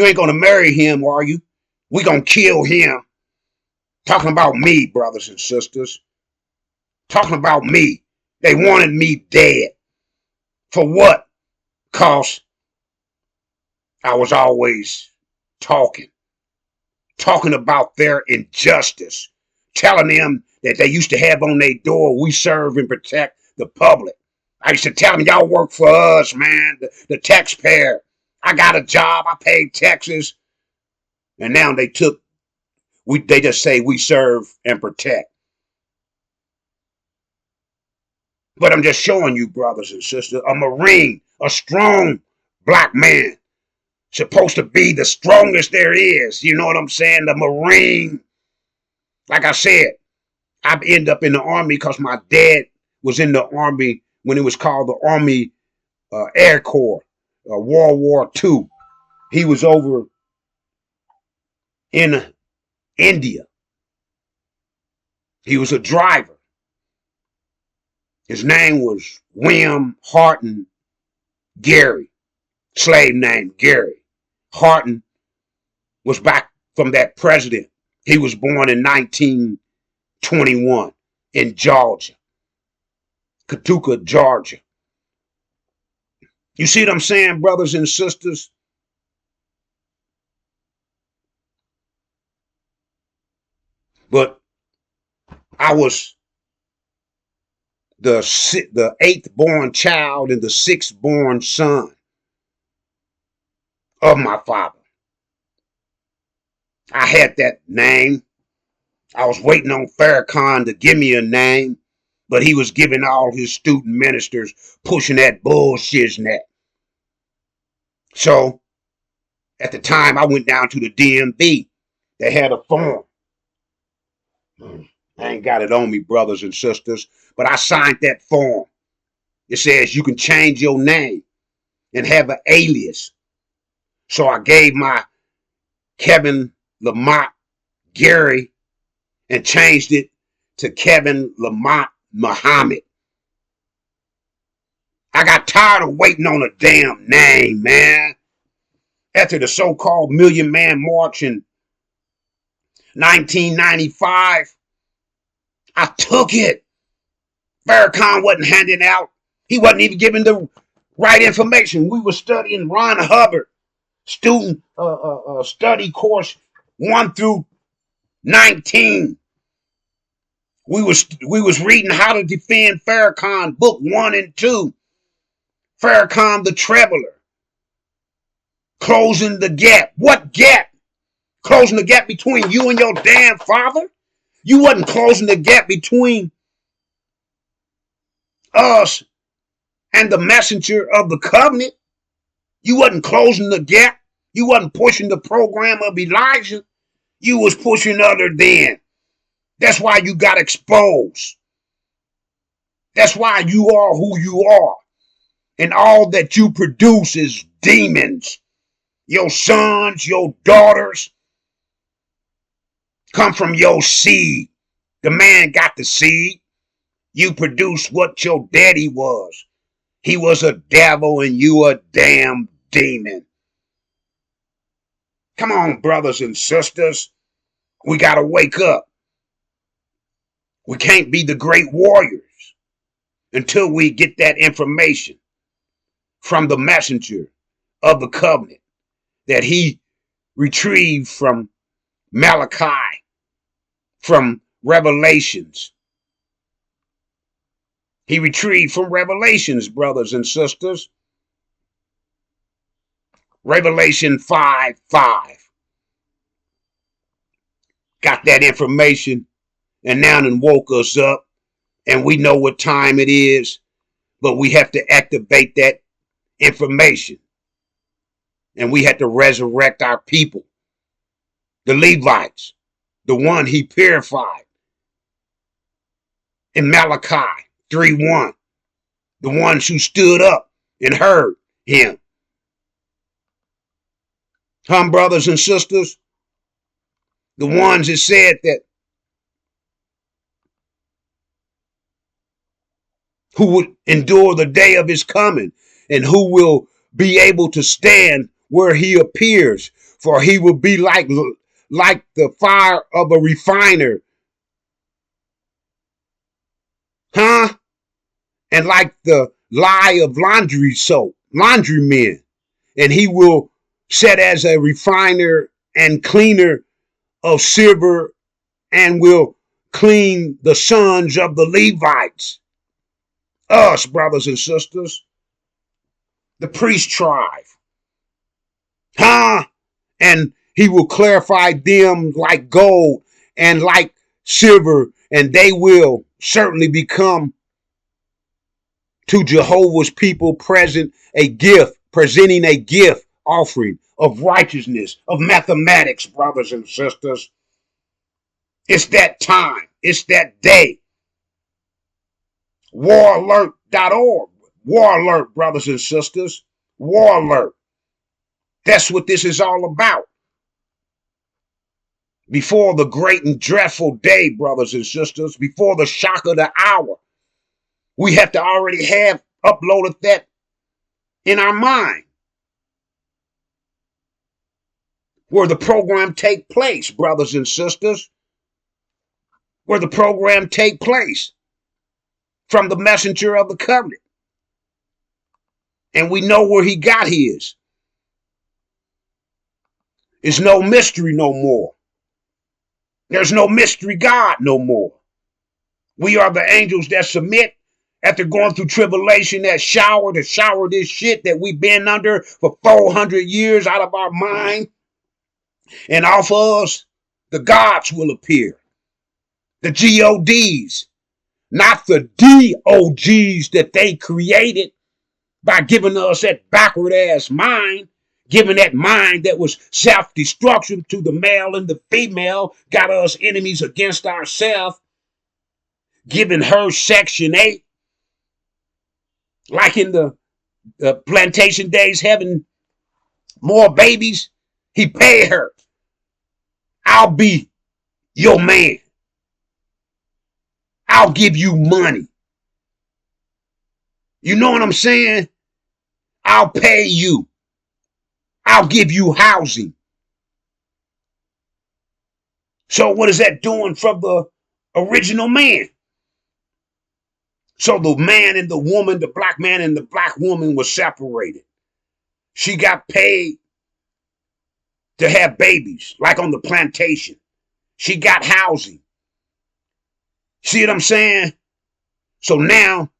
ain't going to marry him, are you? We going to kill him. Talking about me, brothers and sisters. Talking about me. They wanted me dead. For what? Because I was always talking about their injustice, telling them that they used to have on their door, we serve and protect the public. I used to tell them, y'all work for us, man, the taxpayer. I got a job, I paid taxes. And now they just say we serve and protect. But I'm just showing you, brothers and sisters, a Marine, a strong black man, supposed to be the strongest there is. You know what I'm saying? The Marine. Like I said, I ended up in the Army because my dad was in the Army when it was called the Army Air Corps, World War II. He was over in India. He was a driver. His name was William Horton Gary. slave named Gary. Horton was back from that president. He was born in 1921 in Georgia, Catuca, Georgia. You see what I'm saying, brothers and sisters? But I was the eighth born child and the sixth born son of my father. I had that name. I was waiting on Farrakhan to give me a name, but he was giving all his student ministers pushing that bullshit net. So at the time, I went down to the DMV. They had a form. I ain't got it on me, brothers and sisters, but I signed that form. It says you can change your name and have an alias. So I gave my Kevin Lamont Gary and changed it to Kevin Lamont Muhammad. I got tired of waiting on a damn name, man. After the so-called Million Man March in 1995, I took it. Farrakhan wasn't handing out. He wasn't even giving the right information. We were studying Ron Hubbard, student study course 1 through 19. We was reading How to Defend Farrakhan, book 1 and 2. Farrakhan the Traveler. Closing the gap. What gap? Closing the gap between you and your damn father? You wasn't closing the gap between us and the messenger of the covenant. You wasn't closing the gap. You wasn't pushing the program of Elijah. You was pushing other than. That's why you got exposed. That's why you are who you are. And all that you produce is demons. Your sons, your daughters come from your seed. The man got the seed. You produce what your daddy was. He was a devil and you a damn demon. Come on, brothers and sisters. We got to wake up. We can't be the great warriors until we get that information from the messenger of the covenant that he retrieved from Malachi, from Revelations. He retrieved from Revelations, brothers and sisters. Revelation 5:5. Got that information and now it woke us up and we know what time it is, but we have to activate that information. And we had to resurrect our people. The Levites, the one he purified in Malachi 3:1, the ones who stood up and heard him. Brothers and sisters, the ones that said that who would endure the day of his coming and who will be able to stand where he appears, for he will be like the fire of a refiner. And like the lye of laundry soap, laundrymen. And he will set as a refiner and cleaner of silver and will clean the sons of the Levites. Us, brothers and sisters. The priest tribe. And he will clarify them like gold and like silver, and they will certainly become to Jehovah's people presenting a gift offering of righteousness, of mathematics, brothers and sisters. It's that time. It's that day. WarAlert.org. War Alert, brothers and sisters. War Alert. That's what this is all about. Before the great and dreadful day, brothers and sisters, before the shock of the hour, we have to already have uploaded that in our mind. where the program take place, brothers and sisters, where the program take place from the messenger of the covenant. And we know where he got his. It's no mystery no more. There's no mystery God no more. We are the angels that submit after going through tribulation, that shower this shit that we've been under for 400 years out of our mind. And off of us, the gods will appear. The GODs, not the DOGs that they created by giving us that backward ass mind, giving that mind that was self-destruction to the male and the female, got us enemies against ourselves, giving her Section 8, like in the plantation days, having more babies. He paid her. I'll be your man. I'll give you money. You know what I'm saying? I'll pay you. I'll give you housing. So what is that doing from the original man? So the man and the woman, the black man and the black woman were separated. She got paid to have babies, like on the plantation. She got housing. See what I'm saying? So now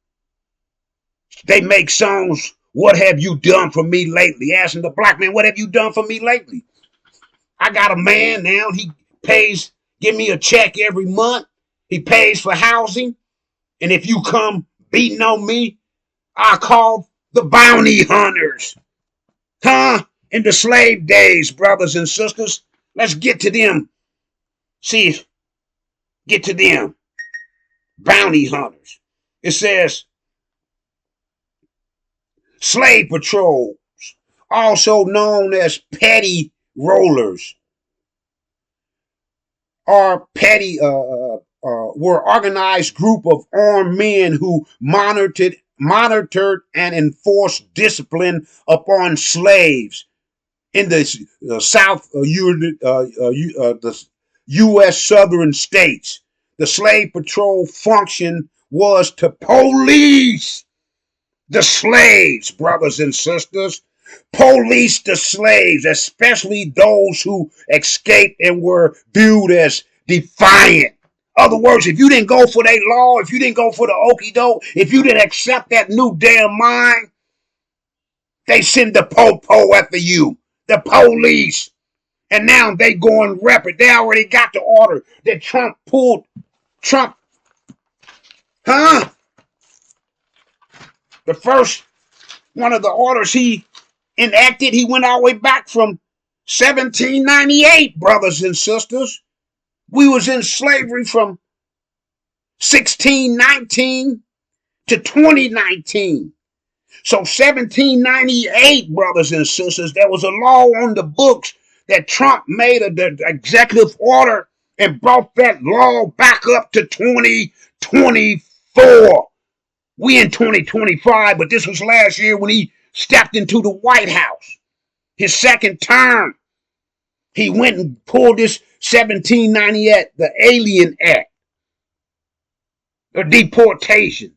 they make songs, what have you done for me lately? Asking the black man, what have you done for me lately? I got a man now, he pays, give me a check every month. He pays for housing. And if you come beating on me, I call the bounty hunters. Huh? In the slave days, brothers and sisters, let's get to them. See, get to them. Bounty hunters. It says, slave patrols, also known as petty rollers, are were organized group of armed men who monitored and enforced discipline upon slaves in the the U.S. southern states. The slave patrol function was to police the slaves, brothers and sisters. Police the slaves, especially those who escaped and were viewed as defiant. In other words, if you didn't go for their law, if you didn't go for the okie doke, if you didn't accept that new damn mind, they send the po-po after you, the police. And now they going rapid. They already got the order that Trump pulled. Trump, huh? The first one of the orders he enacted, he went all the way back from 1798, brothers and sisters. We was in slavery from 1619 to 2019. So 1798, brothers and sisters, there was a law on the books that Trump made the executive order and brought that law back up to 2024. We in 2025, but this was last year when he stepped into the White House. His second term, he went and pulled this 1798, the Alien Act, a deportation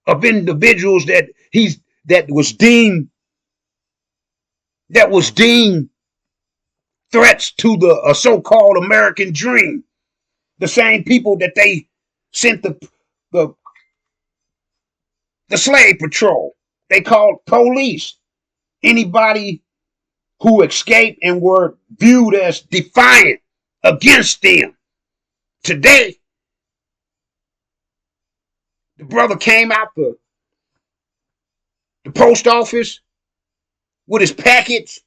of individuals that was deemed threats to the so-called American dream. The same people that they sent the slave patrol. They called police anybody who escaped and were viewed as defiant against them. Today, the brother came out the post office with his package,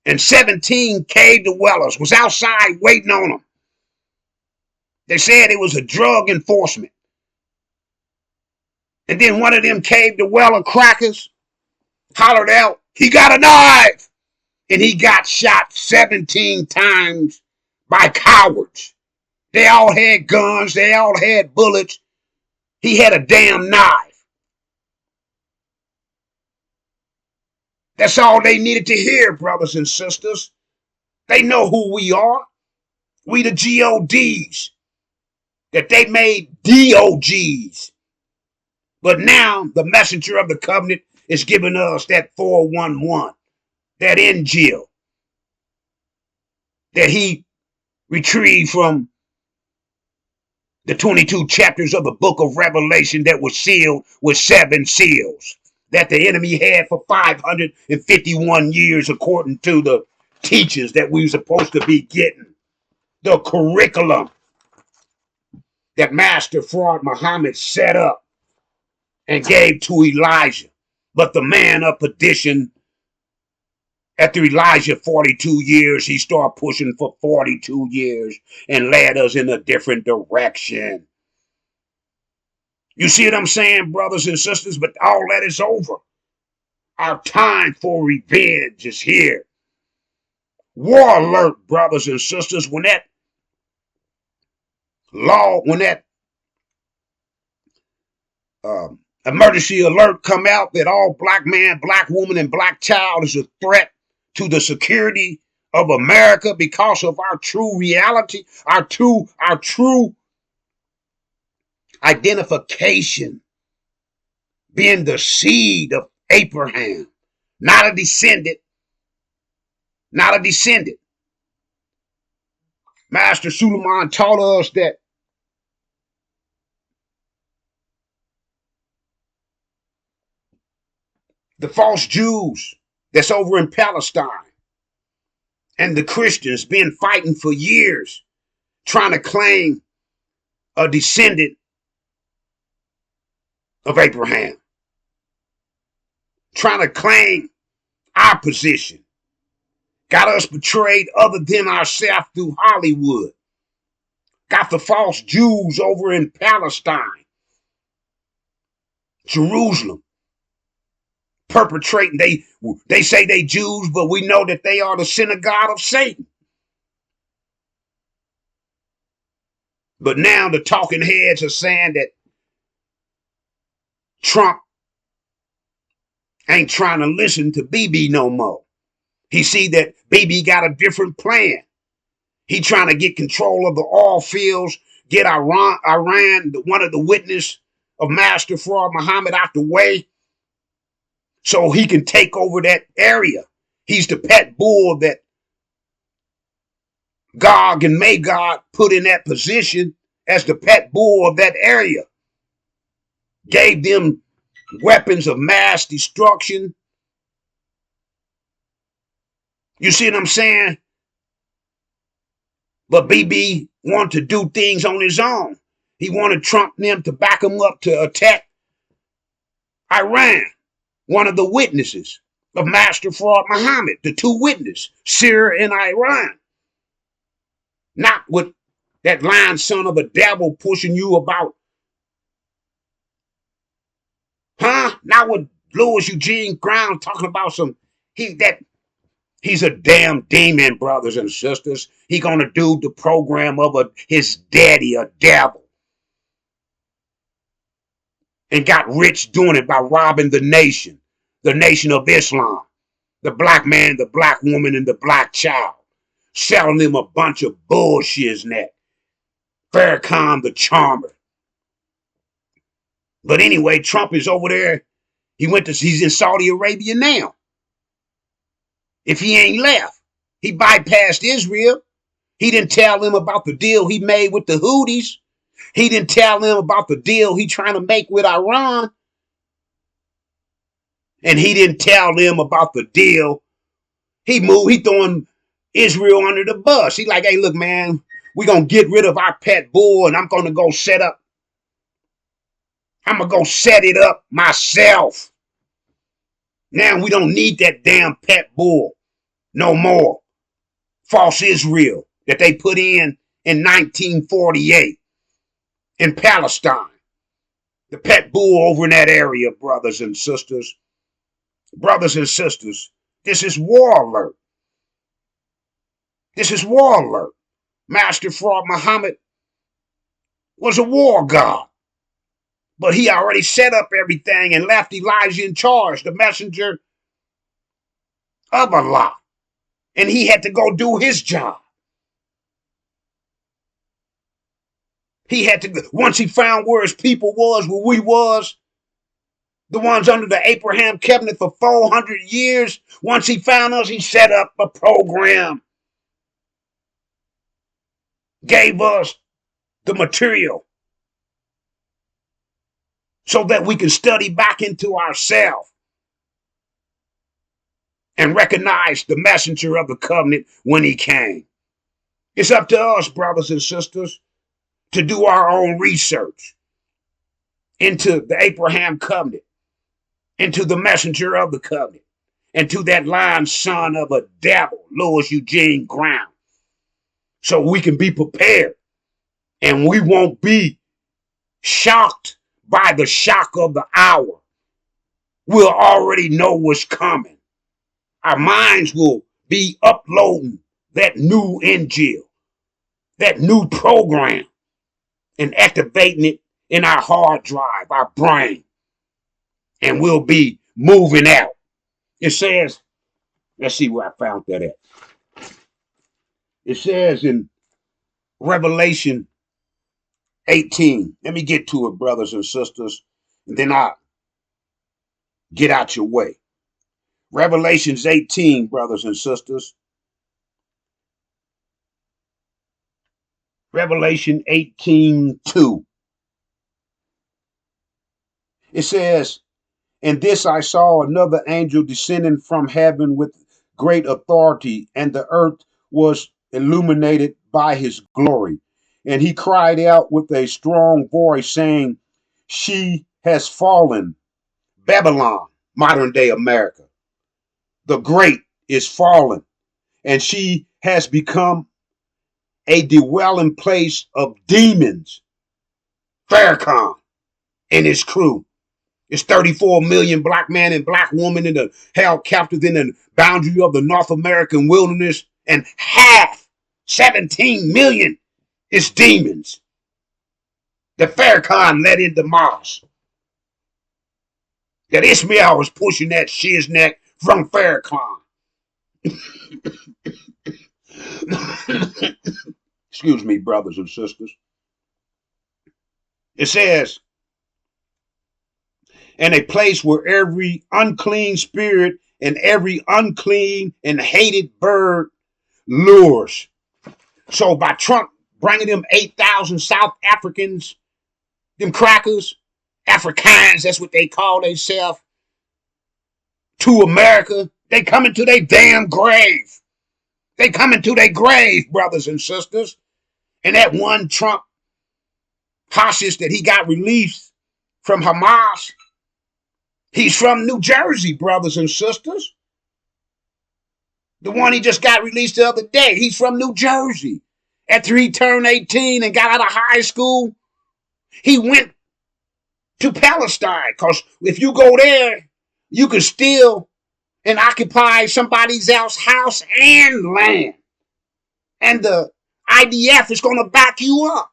and 17 cave dwellers was outside waiting on him. They said it was a drug enforcement. And then one of them cave dweller crackers hollered out, he got a knife! And he got shot 17 times by cowards. They all had guns, they all had bullets. He had a damn knife. That's all they needed to hear, brothers and sisters. They know who we are. We the GODs. That they made DOGs. But now the messenger of the covenant is giving us that 411, that Injil, that he retrieved from the 22 chapters of the book of Revelation that was sealed with 7 seals that the enemy had for 551 years according to the teachings that we were supposed to be getting. The curriculum that Master Fraud Muhammad set up and gave to Elijah. But the man of perdition, after Elijah 42 years, he started pushing for 42 years and led us in a different direction. You see what I'm saying, brothers and sisters? But all that is over. Our time for revenge is here. War alert, brothers and sisters. When that emergency alert come out that all black man, black woman, and black child is a threat to the security of America because of our true reality, our true identification, being the seed of Abraham, not a descendant, not a descendant. Master Suleiman taught us that the false Jews that's over in Palestine and the Christians been fighting for years, trying to claim a descendant of Abraham, trying to claim our position, got us betrayed other than ourselves through Hollywood, got the false Jews over in Palestine, Jerusalem, perpetrating. They say they Jews, but we know that they are the synagogue of Satan. But now the talking heads are saying that Trump ain't trying to listen to BB no more. He see that BB got a different plan. He trying to get control of the oil fields, get Iran, one of the witness of Master Fraud Muhammad, out the way so he can take over that area. He's the pet bull that Gog and Magog put in that position as the pet bull of that area. Gave them weapons of mass destruction. You see what I'm saying? But BB wanted to do things on his own. He wanted Trump and them to back him up to attack Iran, one of the witnesses of Master Fraud Muhammad, the 2 witnesses, Syria and Iran. Not with that lying son of a devil pushing you about. Not with Louis Eugene Brown talking about he's a damn demon, brothers and sisters. He gonna do the program of his daddy, a devil. And got rich doing it by robbing the nation of Islam, the black man, the black woman, and the black child. Selling them a bunch of bullshit in that. Farrakhan the Charmer. But anyway, Trump is over there. He's in Saudi Arabia now. If he ain't left, he bypassed Israel. He didn't tell them about the deal he made with the Houthis. He didn't tell them about the deal he trying to make with Iran. And he didn't tell them about the deal. He throwing Israel under the bus. He like, hey, look, man, we're going to get rid of our pet bull and I'm going to go set it up myself. Now we don't need that damn pet bull no more. False Israel that they put in 1948 in Palestine. The pet bull over in that area, brothers and sisters. Brothers and sisters, this is war alert. This is war alert. Master Fraud Muhammad was a war god. But he already set up everything and left Elijah in charge, the messenger of Allah. And he had to go do his job. He had to, once he found where his people was, where we was, the ones under the Abraham covenant for 400 years, once he found us, he set up a program, gave us the material so that we can study back into ourselves and recognize the messenger of the covenant when he came. It's up to us, brothers and sisters, to do our own research into the Abraham covenant, into the messenger of the covenant, and to that lying son of a devil, Louis Eugene Graham, so we can be prepared and we won't be shocked by the shock of the hour. We'll already know what's coming. Our minds will be uploading that new Injil, that new program, and activating it in our hard drive, our brain. And we'll be moving out. It says, let's see where I found that at. It says in Revelation 18. Let me get to it, brothers and sisters, and then I'll get out your way. Revelations 18, brothers and sisters. Revelation 18:2. It says, "And this I saw another angel descending from heaven with great authority, and the earth was illuminated by his glory. And he cried out with a strong voice, saying, She has fallen, Babylon, modern day America. The great is fallen, and she has become a dwelling place of demons, Farrakhan and his crew. It's 34 million black man and black woman in the held captive in the boundary of the North American wilderness, and half, 17 million, is demons that Farrakhan let into Mars. That Ishmael was pushing that shizneck from Farrakhan. Excuse me, brothers and sisters. It says, and a place where every unclean spirit and every unclean and hated bird lures. So by Trump bringing them 8,000 South Africans, them crackers, Africans, that's what they call themselves, to America, they coming to their damn grave. They coming to their grave, brothers and sisters. And that one Trump hostage that he got released from Hamas, he's from New Jersey, brothers and sisters. The one he just got released the other day, he's from New Jersey. After he turned 18 and got out of high school, he went to Palestine. Because if you go there, you can steal and occupy somebody else's house and land. And the IDF is going to back you up.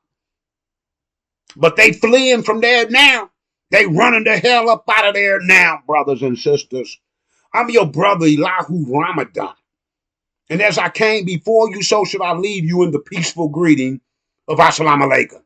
But they fleeing from there now. They running the hell up out of there now, brothers and sisters. I'm your brother, Elihu Ramadan. And as I came before you, so should I leave you in the peaceful greeting of Assalamu Alaikum.